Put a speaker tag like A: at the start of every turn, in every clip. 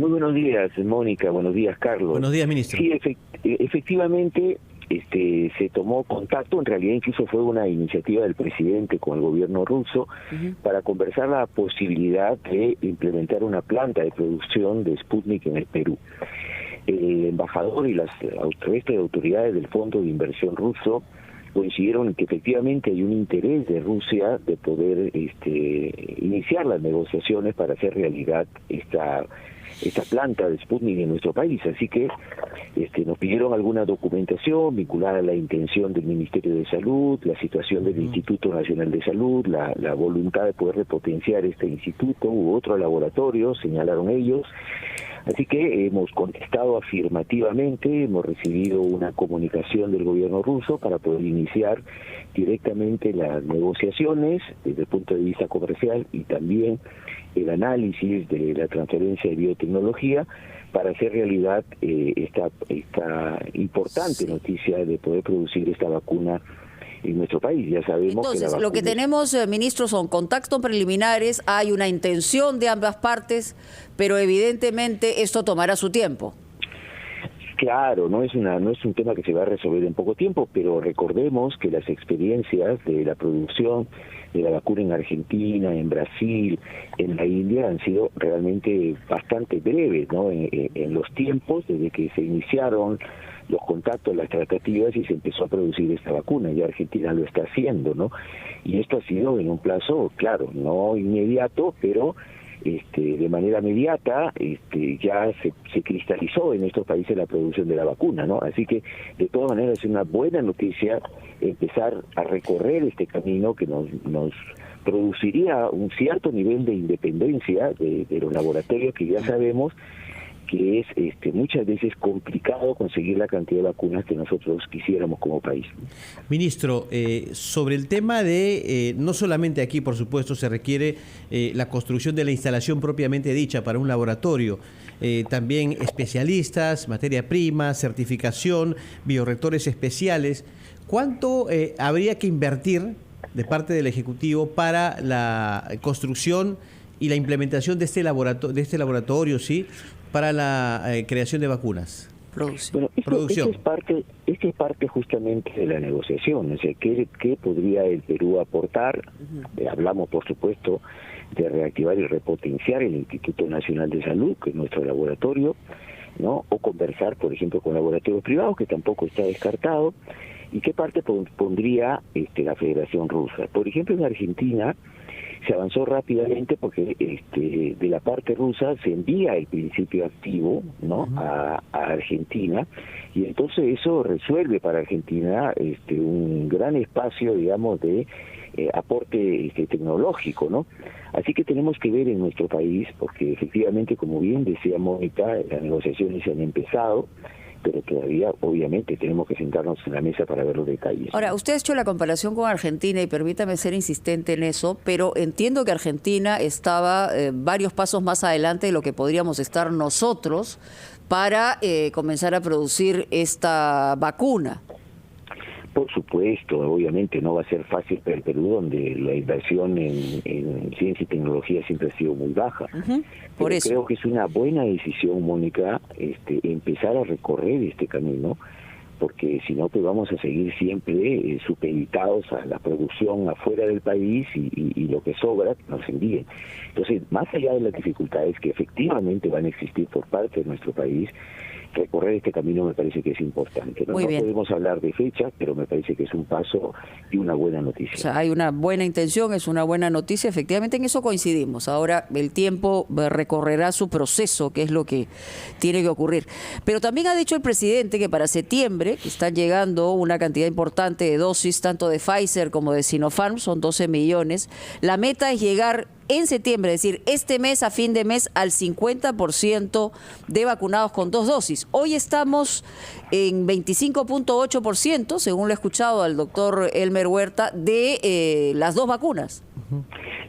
A: Muy buenos días, Mónica. Buenos días, Carlos.
B: Buenos días, ministro.
A: Sí, efectivamente, se tomó contacto. En realidad, incluso fue una iniciativa del presidente con el gobierno ruso para conversar la posibilidad de implementar una planta de producción de Sputnik en el Perú. El embajador y las resto de autoridades del Fondo de Inversión ruso coincidieron en que efectivamente hay un interés de Rusia de poder iniciar las negociaciones para hacer realidad esta planta de Sputnik en nuestro país. Así que nos pidieron alguna documentación vinculada a la intención del Ministerio de Salud, la situación del Instituto Nacional de Salud, la voluntad de poder repotenciar este instituto u otro laboratorio, señalaron ellos. Así que hemos contestado afirmativamente, hemos recibido una comunicación del gobierno ruso para poder iniciar directamente las negociaciones desde el punto de vista comercial y también el análisis de la transferencia de biotecnología para hacer realidad esta importante noticia de poder producir esta vacuna en nuestro país. Ya sabemos.
C: Entonces, lo que tenemos, ministro, son contactos preliminares, hay una intención de ambas partes, pero evidentemente esto tomará su tiempo.
A: Claro, no es un tema que se va a resolver en poco tiempo, pero recordemos que las experiencias de la producción de la vacuna en Argentina, en Brasil, en la India han sido realmente bastante breves, ¿no? En los tiempos desde que se iniciaron los contactos, las tratativas y se empezó a producir esta vacuna, y Argentina lo está haciendo, ¿no? Y esto ha sido en un plazo, claro, no inmediato, pero de manera inmediata ya se cristalizó en estos países la producción de la vacuna, ¿no? Así que de todas maneras es una buena noticia empezar a recorrer este camino que nos produciría un cierto nivel de independencia de los laboratorios, que ya sabemos que es muchas veces complicado conseguir la cantidad de vacunas que nosotros quisiéramos como país.
B: Ministro, sobre el tema de, no solamente aquí, por supuesto, se requiere la construcción de la instalación propiamente dicha para un laboratorio, también especialistas, materia prima, certificación, bioreactores especiales. ¿Cuánto habría que invertir de parte del Ejecutivo para la construcción y la implementación de este laboratorio, sí, para la creación de vacunas?
A: Bueno, esto es parte justamente de la negociación, o sea, ¿qué podría el Perú aportar? Hablamos, por supuesto, de reactivar y repotenciar el Instituto Nacional de Salud, que es nuestro laboratorio, ¿no? O conversar, por ejemplo, con laboratorios privados, que tampoco está descartado. ¿Y qué parte pondría la Federación Rusa? Por ejemplo, en Argentina se avanzó rápidamente porque de la parte rusa se envía el principio activo, ¿no? a Argentina, y entonces eso resuelve para Argentina un gran espacio, digamos, de aporte tecnológico, ¿no? Así que tenemos que ver en nuestro país, porque efectivamente, como bien decía Mónica, las negociaciones se han empezado, pero todavía, obviamente, tenemos que sentarnos en la mesa para ver los detalles.
C: Ahora, usted ha hecho la comparación con Argentina, y permítame ser insistente en eso, pero entiendo que Argentina estaba varios pasos más adelante de lo que podríamos estar nosotros para comenzar a producir esta vacuna.
A: Por supuesto, obviamente no va a ser fácil para el Perú, donde la inversión en ciencia y tecnología siempre ha sido muy baja.
C: Por eso
A: creo que es una buena decisión, Mónica, empezar a recorrer este camino, porque si no, pues vamos a seguir siempre supeditados a la producción afuera del país y lo que sobra nos envíen. Entonces, más allá de las dificultades que efectivamente van a existir por parte de nuestro país, recorrer este camino me parece que es importante. No podemos hablar de fecha, pero me parece que es un paso y una buena noticia.
C: O sea, hay una buena intención, es una buena noticia, efectivamente en eso coincidimos. Ahora el tiempo recorrerá su proceso, que es lo que tiene que ocurrir. Pero también ha dicho el presidente que para septiembre, que están llegando una cantidad importante de dosis, tanto de Pfizer como de Sinopharm, son 12 millones, la meta es llegar en septiembre, es decir, este mes, a fin de mes, al 50% de vacunados con 2 dosis. Hoy estamos en 25.8%, según lo he escuchado al doctor Elmer Huerta, de las 2 vacunas.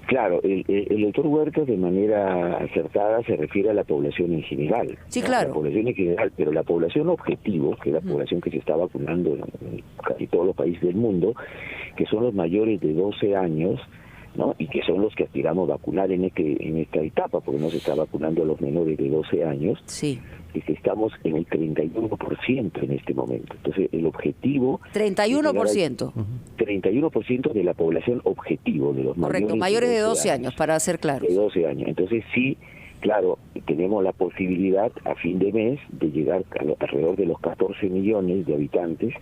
A: Claro, el doctor Huerta de manera acertada se refiere a la población en general.
C: Sí, claro.
A: La población en general, pero la población objetivo, que es la población que se está vacunando en casi todos los países del mundo, que son los mayores de 12 años, ¿no? Y que son los que aspiramos vacunar en esta etapa, porque no se está vacunando a los menores de 12 años.
C: Sí.
A: Y que estamos en el 31% en este momento. Entonces, el objetivo...
C: 31%.
A: 31% de la población objetivo, de los
C: mayores de 12 años, para ser claros.
A: De 12 años. Entonces, sí, claro, tenemos la posibilidad a fin de mes de llegar alrededor de los 14 millones de habitantes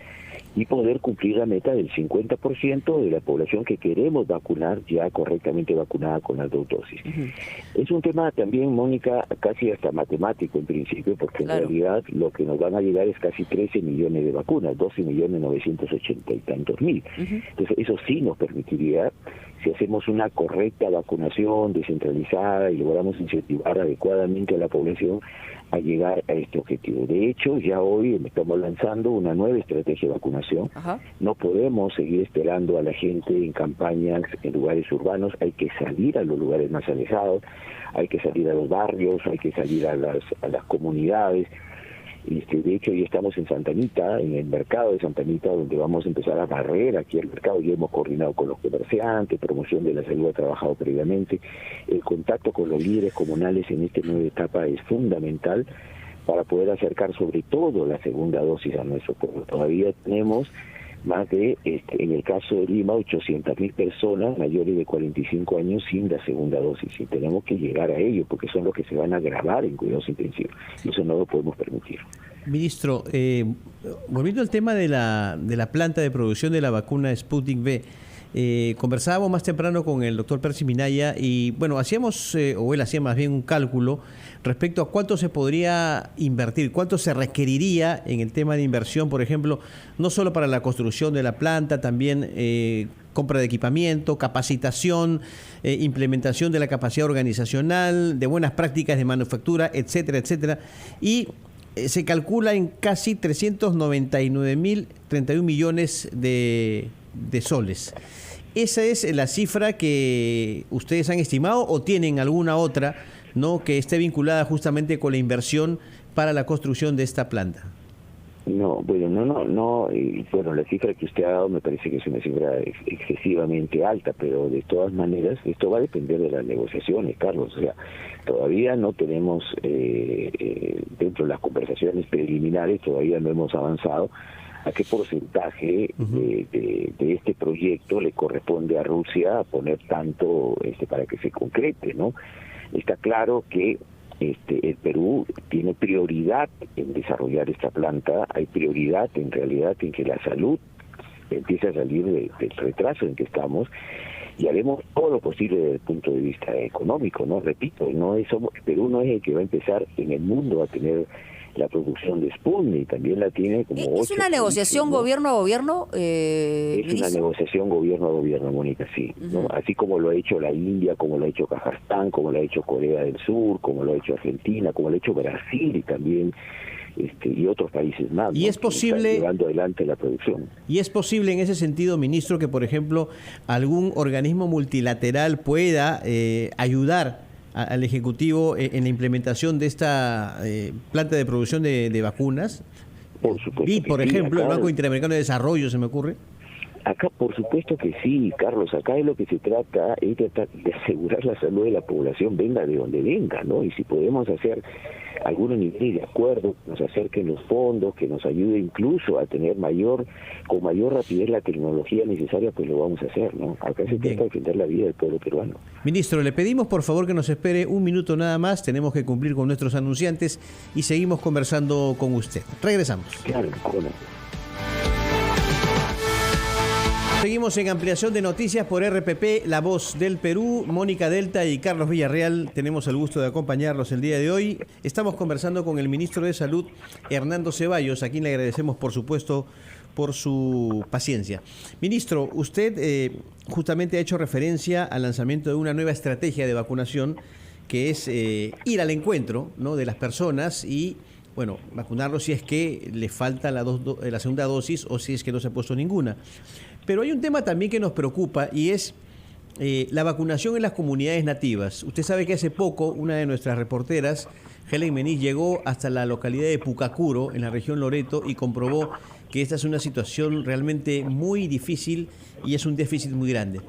A: y poder cumplir la meta del 50% de la población que queremos vacunar ya correctamente vacunada con las 2 dosis. Es un tema también, Mónica, casi hasta matemático en principio, porque en realidad lo que nos van a llegar es casi 13 millones de vacunas, 12.980.000 y tantos mil. Entonces eso sí nos permitiría, si hacemos una correcta vacunación descentralizada y logramos incentivar adecuadamente a la población a llegar a este objetivo. De hecho, ya hoy estamos lanzando una nueva estrategia de vacunación. No podemos seguir esperando a la gente en campañas en lugares urbanos, hay que salir a los lugares más alejados, hay que salir a los barrios, hay que salir a las comunidades. De hecho, ya estamos en Santa Anita, en el mercado de Santa Anita, donde vamos a empezar a barrer aquí el mercado. Ya hemos coordinado con los comerciantes, promoción de la salud ha trabajado previamente. El contacto con los líderes comunales en esta nueva etapa es fundamental para poder acercar sobre todo la segunda dosis a nuestro pueblo. Todavía tenemos más de, en el caso de Lima, 800.000 personas mayores de 45 años sin la segunda dosis. Y tenemos que llegar a ello, porque son los que se van a agravar en cuidados intensivos. Y eso no lo podemos permitir.
B: Ministro, volviendo al tema de la planta de producción de la vacuna Sputnik V, conversábamos más temprano con el doctor Percy Minaya y, bueno, hacíamos, o él hacía más bien un cálculo respecto a cuánto se podría invertir, cuánto se requeriría en el tema de inversión, por ejemplo, no solo para la construcción de la planta, también compra de equipamiento, capacitación, implementación de la capacidad organizacional, de buenas prácticas de manufactura, etcétera, etcétera. Y se calcula en casi 399.031 millones de soles. ¿Esa es la cifra que ustedes han estimado o tienen alguna otra, no, que esté vinculada justamente con la inversión para la construcción de esta planta?
A: No, bueno, no, bueno, la cifra que usted ha dado me parece que es una cifra excesivamente alta, pero de todas maneras esto va a depender de las negociaciones, Carlos. O sea, todavía no tenemos, dentro de las conversaciones preliminares, todavía no hemos avanzado a qué porcentaje de este proyecto le corresponde a Rusia poner tanto para que se concrete, ¿no? Está claro que el Perú tiene prioridad en desarrollar esta planta, hay prioridad en realidad en que la salud empiece a salir del retraso en que estamos, y haremos todo lo posible desde el punto de vista económico, ¿no? Repito, Perú no es el que va a empezar en el mundo a tener la producción de Sputnik, también la tiene como
C: ¿Es una negociación gobierno a gobierno?
A: Es una negociación gobierno a gobierno, Mónica, sí. ¿no? Así como lo ha hecho la India, como lo ha hecho Kazajstán, como lo ha hecho Corea del Sur, como lo ha hecho Argentina, como lo ha hecho Brasil y también y otros países más.
B: ¿Y
A: ¿no?
B: es posible
A: llevando adelante la producción?
B: Y es posible en ese sentido, ministro, que por ejemplo algún organismo multilateral pueda ayudar al Ejecutivo en la implementación de esta planta de producción de vacunas?
A: Por supuesto.
B: Y, por ejemplo, el Banco Interamericano de Desarrollo, ¿se me ocurre?
A: Acá, por supuesto que sí, Carlos. Acá de lo que se trata es de asegurar la salud de la población, venga de donde venga, ¿no? Y si podemos hacer algunos niveles de acuerdo, que nos acerquen los fondos, que nos ayude incluso a tener con mayor rapidez la tecnología necesaria, pues lo vamos a hacer, ¿no? Acá se trata de defender la vida del pueblo peruano.
B: Ministro, le pedimos por favor que nos espere un minuto nada más, tenemos que cumplir con nuestros anunciantes y seguimos conversando con usted. Regresamos.
A: Claro, bueno.
B: Seguimos en ampliación de noticias por RPP, La Voz del Perú. Mónica Delta y Carlos Villarreal, tenemos el gusto de acompañarlos el día de hoy. Estamos conversando con el ministro de Salud, Hernando Ceballos, a quien le agradecemos, por supuesto, por su paciencia. Ministro, usted justamente ha hecho referencia al lanzamiento de una nueva estrategia de vacunación, que es ir al encuentro, ¿no?, de las personas y, bueno, vacunarlos si es que le falta la segunda dosis o si es que no se ha puesto ninguna. Pero hay un tema también que nos preocupa y es la vacunación en las comunidades nativas. Usted sabe que hace poco una de nuestras reporteras, Helen Meniz, llegó hasta la localidad de Pucacuro, en la región Loreto, y comprobó que esta es una situación realmente muy difícil y es un déficit muy grande.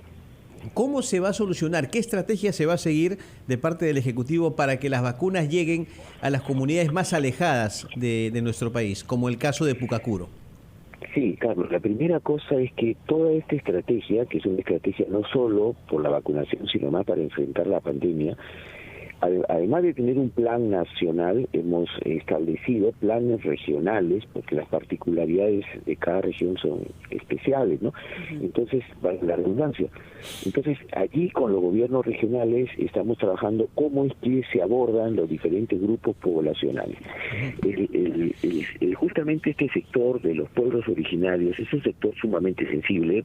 B: ¿Cómo se va a solucionar? ¿Qué estrategia se va a seguir de parte del Ejecutivo para que las vacunas lleguen a las comunidades más alejadas de nuestro país, como el caso de Pucacuro?
A: Sí, Carlos, la primera cosa es que toda esta estrategia, que es una estrategia no solo por la vacunación, sino más para enfrentar la pandemia, además de tener un plan nacional, hemos establecido planes regionales, porque las particularidades de cada región son especiales, ¿no? Entonces, vale la redundancia. Entonces, allí con los gobiernos regionales estamos trabajando cómo es que se abordan los diferentes grupos poblacionales. Justamente este sector de los pueblos originarios es un sector sumamente sensible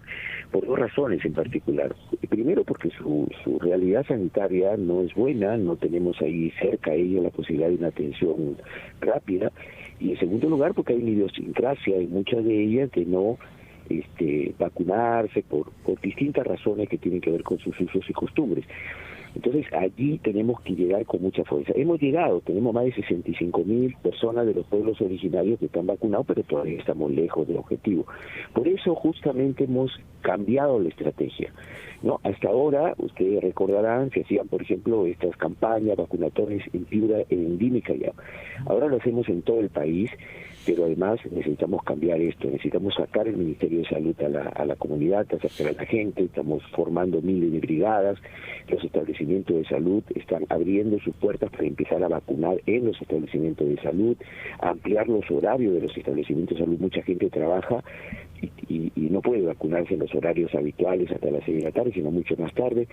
A: por dos razones en particular. Primero, porque su realidad sanitaria no es buena, no tenemos ahí cerca a ellos la posibilidad de una atención rápida, y en segundo lugar porque hay una idiosincrasia en muchas de ellas de no vacunarse por distintas razones que tienen que ver con sus usos y costumbres. Entonces allí tenemos que llegar con mucha fuerza. Hemos llegado, tenemos más de 65.000 personas de los pueblos originarios que están vacunados, pero todavía estamos lejos del objetivo. Por eso justamente hemos cambiado la estrategia, ¿no? Hasta ahora, ustedes recordarán, se hacían, por ejemplo, estas campañas vacunatorias en fibra endémica ya. Ahora lo hacemos en todo el país, pero además necesitamos cambiar esto, necesitamos sacar el Ministerio de Salud a la comunidad, sacar a la gente, estamos formando miles de brigadas, los establecimientos de salud están abriendo sus puertas para empezar a vacunar en los establecimientos de salud, ampliar los horarios de los establecimientos de salud. Mucha gente trabaja y no puede vacunarse en los horarios habituales hasta las 6 de la tarde, sino mucho más tarde,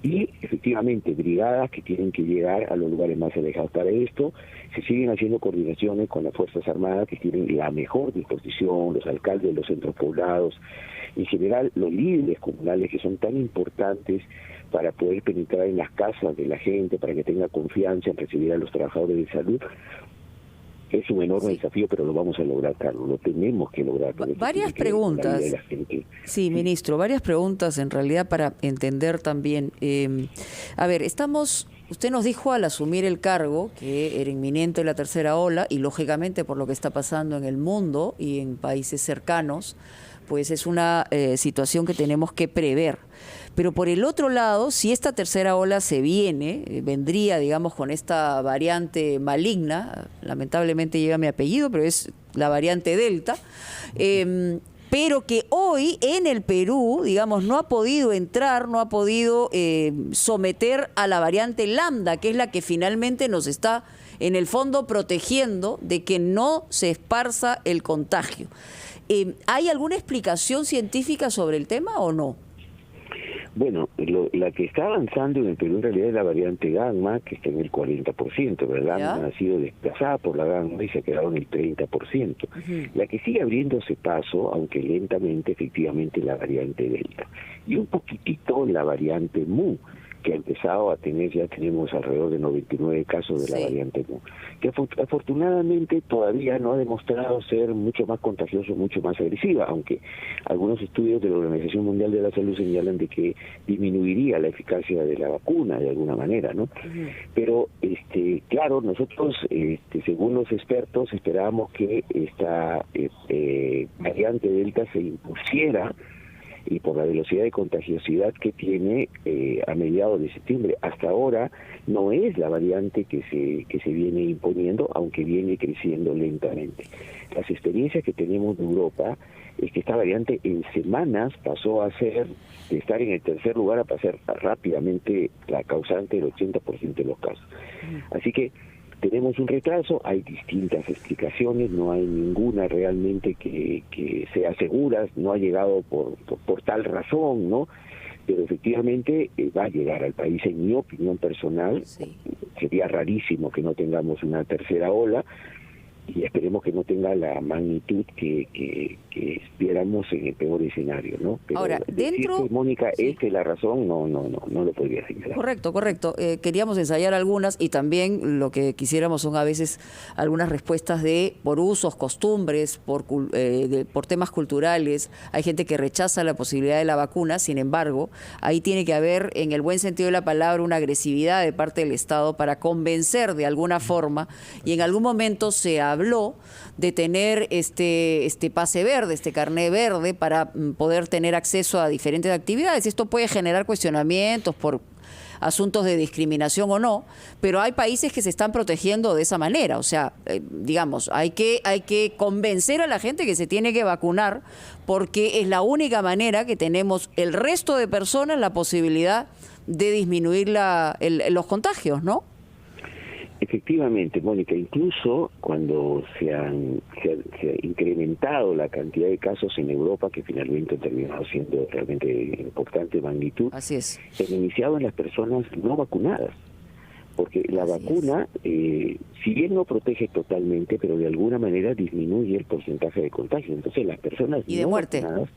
A: y efectivamente brigadas que tienen que llegar a los lugares más alejados. Para esto se siguen haciendo coordinaciones con las Fuerzas Armadas, que tienen la mejor disposición, los alcaldes de los centros poblados, en general los líderes comunales, que son tan importantes para poder penetrar en las casas de la gente, para que tenga confianza en recibir a los trabajadores de salud. Es un enorme desafío, pero lo vamos a lograr, Carlos, lo tenemos que lograr.
C: Varias preguntas. Sí, ministro, varias preguntas en realidad para entender también. A ver, usted nos dijo al asumir el cargo que era inminente la tercera ola y lógicamente por lo que está pasando en el mundo y en países cercanos, pues es una situación que tenemos que prever. Pero por el otro lado, si esta tercera ola vendría, digamos, con esta variante maligna, lamentablemente lleva mi apellido, pero es la variante Delta, pero que hoy en el Perú, digamos, no ha podido entrar, no ha podido someter a la variante Lambda, que es la que finalmente nos está, en el fondo, protegiendo de que no se esparza el contagio. ¿Hay alguna explicación científica sobre el tema o no?
A: Bueno, la que está avanzando en el Perú en realidad es la variante Gamma, que está en el 40%, ¿verdad? ¿Ya? Ha sido desplazada por la Gamma y se ha quedado en el 30%. La que sigue abriéndose paso, aunque lentamente, efectivamente, la variante Delta. Y un poquitito la variante Mu, que ha empezado a tener, ya tenemos alrededor de 99 casos de la variante Mu, que afortunadamente todavía no ha demostrado ser mucho más contagioso, mucho más agresiva, aunque algunos estudios de la Organización Mundial de la Salud señalan de que disminuiría la eficacia de la vacuna de alguna manera, ¿no? Pero, claro, nosotros, según los expertos, esperábamos que esta variante Delta se impusiera y por la velocidad de contagiosidad que tiene a mediados de septiembre. Hasta ahora no es la variante que se viene imponiendo, aunque viene creciendo lentamente. Las experiencias que tenemos de Europa es que esta variante en semanas pasó a ser, de estar en el tercer lugar, a pasar rápidamente la causante del 80% de los casos. Así que tenemos un retraso, hay distintas explicaciones, no hay ninguna realmente que sea segura, no ha llegado por tal razón, ¿no? Pero efectivamente va a llegar al país, en mi opinión personal. Sí. Sería rarísimo que no tengamos una tercera ola, y esperemos que no tenga la magnitud que esperamos en el peor escenario, ¿no? Pero
C: ahora, dentro...
A: que, Mónica, esta es la razón, no lo podría señalar.
C: Correcto. Queríamos ensayar algunas y también lo que quisiéramos son a veces algunas respuestas por usos, costumbres, por temas culturales. Hay gente que rechaza la posibilidad de la vacuna, sin embargo, ahí tiene que haber, en el buen sentido de la palabra, una agresividad de parte del Estado para convencer de alguna forma, y en algún momento se habrá habló de tener este pase verde, este carné verde para poder tener acceso a diferentes actividades. Esto puede generar cuestionamientos por asuntos de discriminación o no, pero hay países que se están protegiendo de esa manera. O sea, digamos, hay que convencer a la gente que se tiene que vacunar, porque es la única manera que tenemos el resto de personas la posibilidad de disminuir los contagios, ¿no?
A: Efectivamente, Mónica, incluso cuando se ha incrementado la cantidad de casos en Europa, que finalmente han terminado siendo realmente de importante magnitud,
C: así es,
A: se han iniciado en las personas no vacunadas, porque la vacuna, si bien no protege totalmente, pero de alguna manera disminuye el porcentaje de contagio. Entonces las personas
C: y de
A: no
C: muerte
A: vacunadas,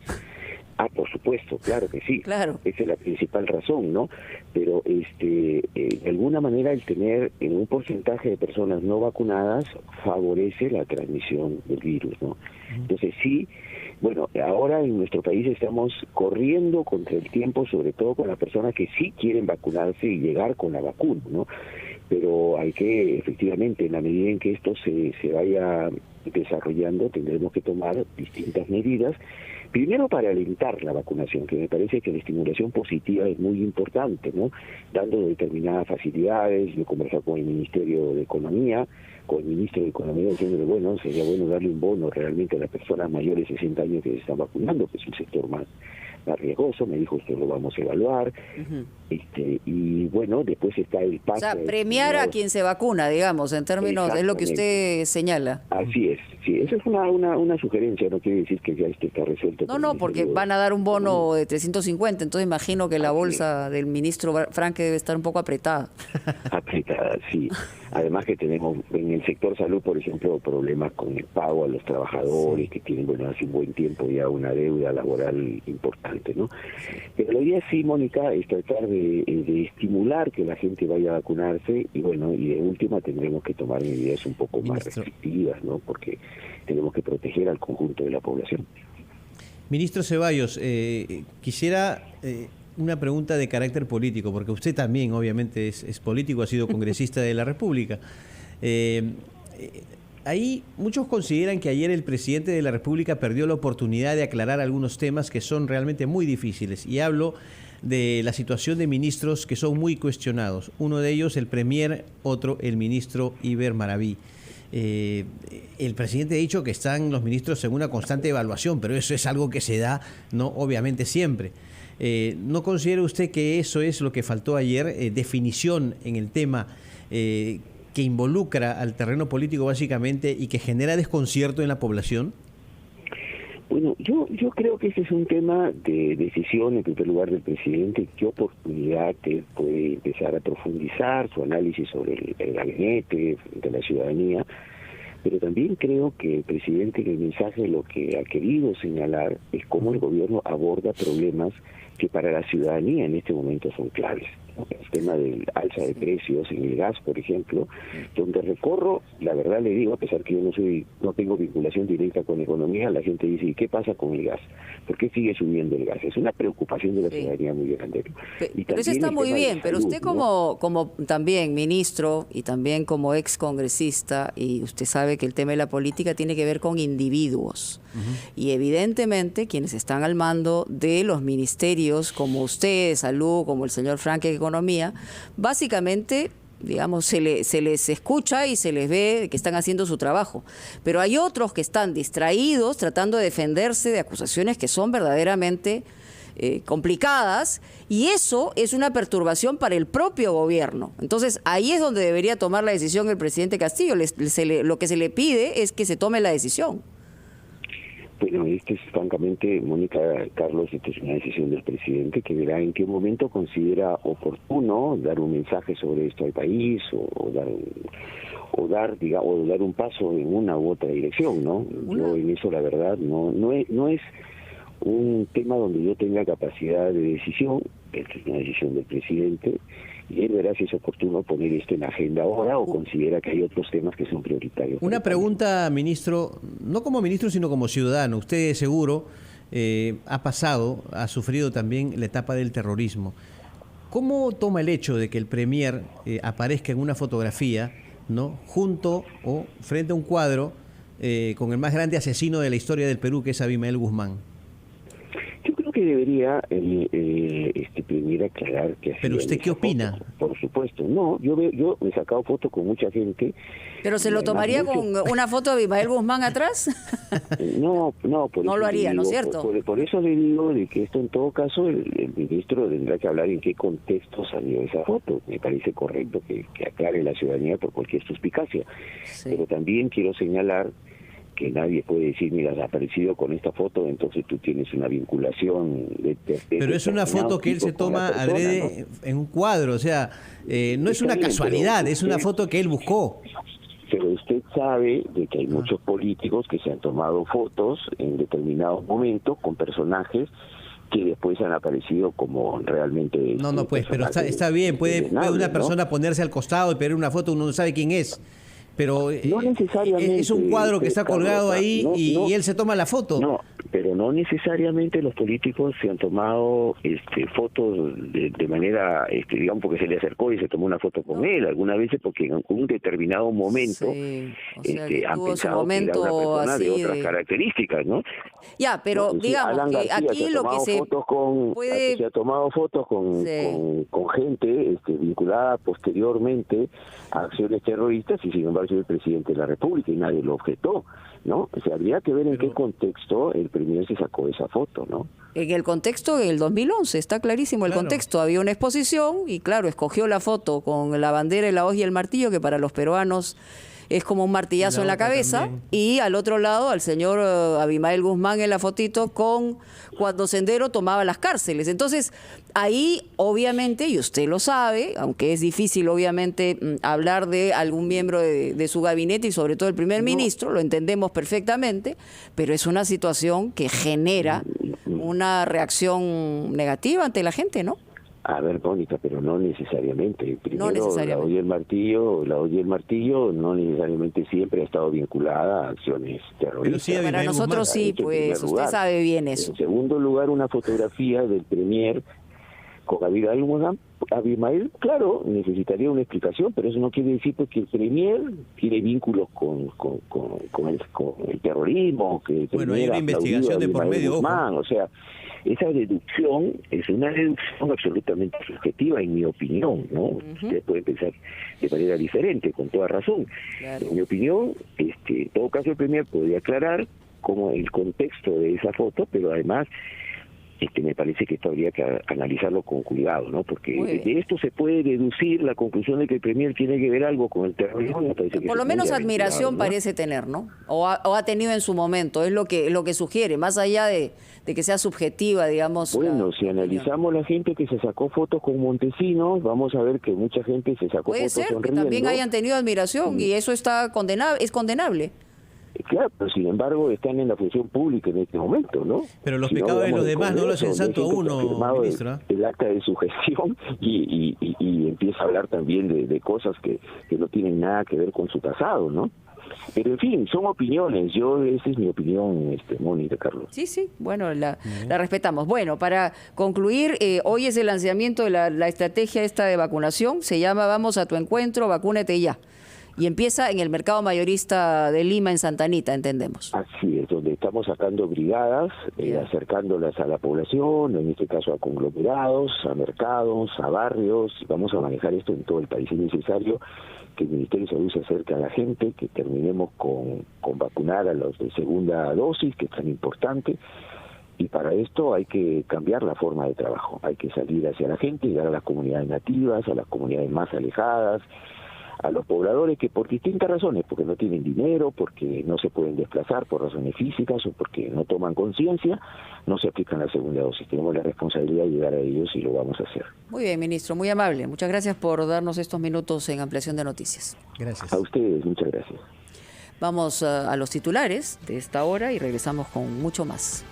A: por supuesto, claro que sí.
C: Claro.
A: Esa es la principal razón, ¿no? Pero de alguna manera el tener en un porcentaje de personas no vacunadas favorece la transmisión del virus, ¿no? Entonces sí, bueno, ahora en nuestro país estamos corriendo contra el tiempo, sobre todo con las personas que sí quieren vacunarse y llegar con la vacuna, ¿no? Pero hay que, efectivamente, en la medida en que esto se vaya desarrollando, tendremos que tomar distintas medidas. Primero, para alentar la vacunación, que me parece que la estimulación positiva es muy importante, ¿no? Dando determinadas facilidades. Yo conversé con el Ministerio de Economía, con el Ministro de Economía, diciéndole, bueno, sería bueno darle un bono realmente a las personas mayores de 60 años que se están vacunando, que es el sector más riesgoso. Me dijo, esto lo vamos a evaluar. Y bueno, después está el paso.
C: O sea, premiar a quien se vacuna, digamos, en términos, es lo que usted señala.
A: Así es, sí, esa es una sugerencia, no quiere decir que ya esto está resuelto.
C: No, porque van a dar un bono de 350, entonces imagino que la bolsa del ministro Franque debe estar un poco apretada.
A: Apretada, sí. Además que tenemos en el sector salud, por ejemplo, problemas con el pago a los trabajadores, que tienen, bueno, hace un buen tiempo ya una deuda laboral importante, ¿no? Pero la idea sí, Mónica, es tratar de estimular que la gente vaya a vacunarse y, bueno, y de última tendremos que tomar medidas un poco más restrictivas, ¿no? Porque tenemos que proteger al conjunto de la población.
B: Ministro Ceballos, quisiera una pregunta de carácter político, porque usted también obviamente es político, ha sido congresista de la República. Ahí muchos consideran que ayer el presidente de la República perdió la oportunidad de aclarar algunos temas que son realmente muy difíciles, y hablo de la situación de ministros que son muy cuestionados. Uno de ellos el premier, otro el ministro Iber Maraví. El presidente ha dicho que están los ministros en una constante evaluación, pero eso es algo que se da, no obviamente siempre. ¿No considera usted que eso es lo que faltó ayer, definición en el tema que involucra al terreno político básicamente y que genera desconcierto en la población?
A: Bueno, yo creo que ese es un tema de decisión, en primer lugar, del presidente. ¿Qué oportunidad puede empezar a profundizar su análisis sobre el gabinete de la ciudadanía? Pero también creo que el presidente, en el mensaje, lo que ha querido señalar es cómo el gobierno aborda problemas que para la ciudadanía en este momento son claves. El tema del alza de precios en el gas, por ejemplo, donde recorro, la verdad le digo, a pesar que yo no tengo vinculación directa con economía, la gente dice, ¿y qué pasa con el gas? ¿Por qué sigue subiendo el gas? Es una preocupación de la ciudadanía muy grande.
C: Pero eso está muy bien, pero usted como también ministro y también como ex congresista, y usted sabe que el tema de la política tiene que ver con individuos. Y evidentemente quienes están al mando de los ministerios, como usted, de salud, como el señor Franque, de economía, básicamente, digamos, se les escucha y se les ve que están haciendo su trabajo. Pero hay otros que están distraídos tratando de defenderse de acusaciones que son verdaderamente complicadas, y eso es una perturbación para el propio gobierno. Entonces, ahí es donde debería tomar la decisión el presidente Castillo. Lo que se le pide es que se tome la decisión.
A: Bueno, esto es francamente, Mónica, Carlos, esta es una decisión del presidente que verá en qué momento considera oportuno dar un mensaje sobre esto al país o dar un paso en una u otra dirección, ¿no? Yo en eso, la verdad, no es un tema donde yo tenga capacidad de decisión. Esta es una decisión del presidente, y él verá si es oportuno poner esto en la agenda ahora o considera que hay otros temas que son prioritarios.
B: Una pregunta, ministro, no como ministro, sino como ciudadano. Usted seguro ha sufrido también la etapa del terrorismo. ¿Cómo toma el hecho de que el premier aparezca en una fotografía ¿no? Junto o frente a un cuadro con el más grande asesino de la historia del Perú, que es Abimael Guzmán.
A: Yo creo que debería primero aclarar que...
B: ¿Pero usted qué opina?
A: Por supuesto. No, yo me he sacado fotos con mucha gente.
C: ¿Pero se lo tomaría con una foto de Abimael Guzmán atrás?
A: No, por
C: no
A: eso
C: lo haría,
A: digo,
C: ¿no es cierto?
A: Por eso le digo de que esto en todo caso el ministro tendrá que hablar en qué contexto salió esa foto. Me parece correcto que aclare la ciudadanía por cualquier suspicacia. Sí. Pero también quiero señalar que nadie puede decir, mira, has aparecido con esta foto, entonces tú tienes una vinculación
B: pero es una foto que él se toma adrede, ¿no? En un cuadro, o sea, no es una casualidad, es una foto que él buscó.
A: Pero usted sabe de que hay muchos políticos que se han tomado fotos en determinados momentos con personajes que después han aparecido como realmente...
B: No, pues, pero está bien, puede una persona, ¿no?, ponerse al costado y pedir una foto, uno no sabe quién es. Pero
A: no necesariamente,
B: es un cuadro que está colgado ahí y él se toma la foto.
A: No, pero no necesariamente los políticos se han tomado fotos de manera, digamos, porque se le acercó y se tomó una foto con él. Algunas veces porque en un determinado momento han pensado que era una persona de otras características, ¿no?
C: Ya, pero digamos que aquí lo que se puede...
A: Se ha tomado fotos con gente vinculada posteriormente a acciones terroristas y sin embargo el presidente de la República y nadie lo objetó, ¿no? O sea, habría que ver en qué contexto el premier se sacó esa foto, ¿no?
C: En el contexto del 2011, está clarísimo el contexto. Había una exposición y claro, escogió la foto con la bandera, la hoz y el martillo, que para los peruanos es como un martillazo en la cabeza, también. Y al otro lado al señor Abimael Guzmán en la fotito con cuando Sendero tomaba las cárceles. Entonces, ahí obviamente, y usted lo sabe, aunque es difícil obviamente hablar de algún miembro de su gabinete y sobre todo el primer ministro, lo entendemos perfectamente, pero es una situación que genera una reacción negativa ante la gente, ¿no?
A: A ver, Mónica, pero no necesariamente. Primero,
C: no necesariamente.
A: La olla y el martillo no necesariamente siempre ha estado vinculada a acciones terroristas. Pero
C: sí, para nosotros sí, pues usted sabe bien eso.
A: En segundo lugar, una fotografía del premier con Abimael, claro, necesitaría una explicación, pero eso no quiere decir que el premier tiene vínculos con el terrorismo, que el
B: bueno, hay una investigación de por medio,
A: Guzmán, o sea, esa deducción es una deducción absolutamente subjetiva, en mi opinión, ¿no? Ustedes pueden pensar de manera diferente, con toda razón. Claro. En mi opinión, en todo caso el premier podría aclarar como el contexto de esa foto, pero además me parece que esto habría que analizarlo con cuidado, ¿no? Porque de esto se puede deducir la conclusión de que el premier tiene que ver algo con el terrorismo.
C: Por lo menos admiración, ¿no?, parece tener, ¿no? O ha tenido en su momento, es lo que sugiere, más allá de que sea subjetiva, digamos.
A: Bueno, si analizamos la gente que se sacó fotos con Montesinos, vamos a ver que mucha gente se sacó fotos sonriendo.
C: Puede ser que también hayan tenido admiración y eso está es condenable.
A: Claro, pero sin embargo están en la función pública en este momento, ¿no?
B: Pero los pecados de los demás no los ensanto a uno, ministro.
A: El acta de su gestión y empieza a hablar también de cosas que no tienen nada que ver con su pasado, ¿no? Pero en fin, son opiniones. Esa es mi opinión, Mónica, Carlos.
C: Sí, bueno, la respetamos. Bueno, para concluir, hoy es el lanzamiento de la estrategia esta de vacunación. Se llama Vamos a tu encuentro, vacúnate ya. Y empieza en el mercado mayorista de Lima, en Santa Anita, entendemos.
A: Así es, donde estamos sacando brigadas, acercándolas a la población, en este caso a conglomerados, a mercados, a barrios. Vamos a manejar esto en todo el país. Es necesario que el Ministerio de Salud se acerque a la gente, que terminemos con vacunar a los de segunda dosis, que es tan importante. Y para esto hay que cambiar la forma de trabajo. Hay que salir hacia la gente, llegar a las comunidades nativas, a las comunidades más alejadas, a los pobladores que por distintas razones, porque no tienen dinero, porque no se pueden desplazar por razones físicas o porque no toman conciencia, no se aplican la segunda dosis. Tenemos la responsabilidad de llegar a ellos y lo vamos a hacer.
C: Muy bien, ministro, muy amable. Muchas gracias por darnos estos minutos en Ampliación de Noticias.
B: Gracias.
A: A ustedes, muchas gracias.
C: Vamos a los titulares de esta hora y regresamos con mucho más.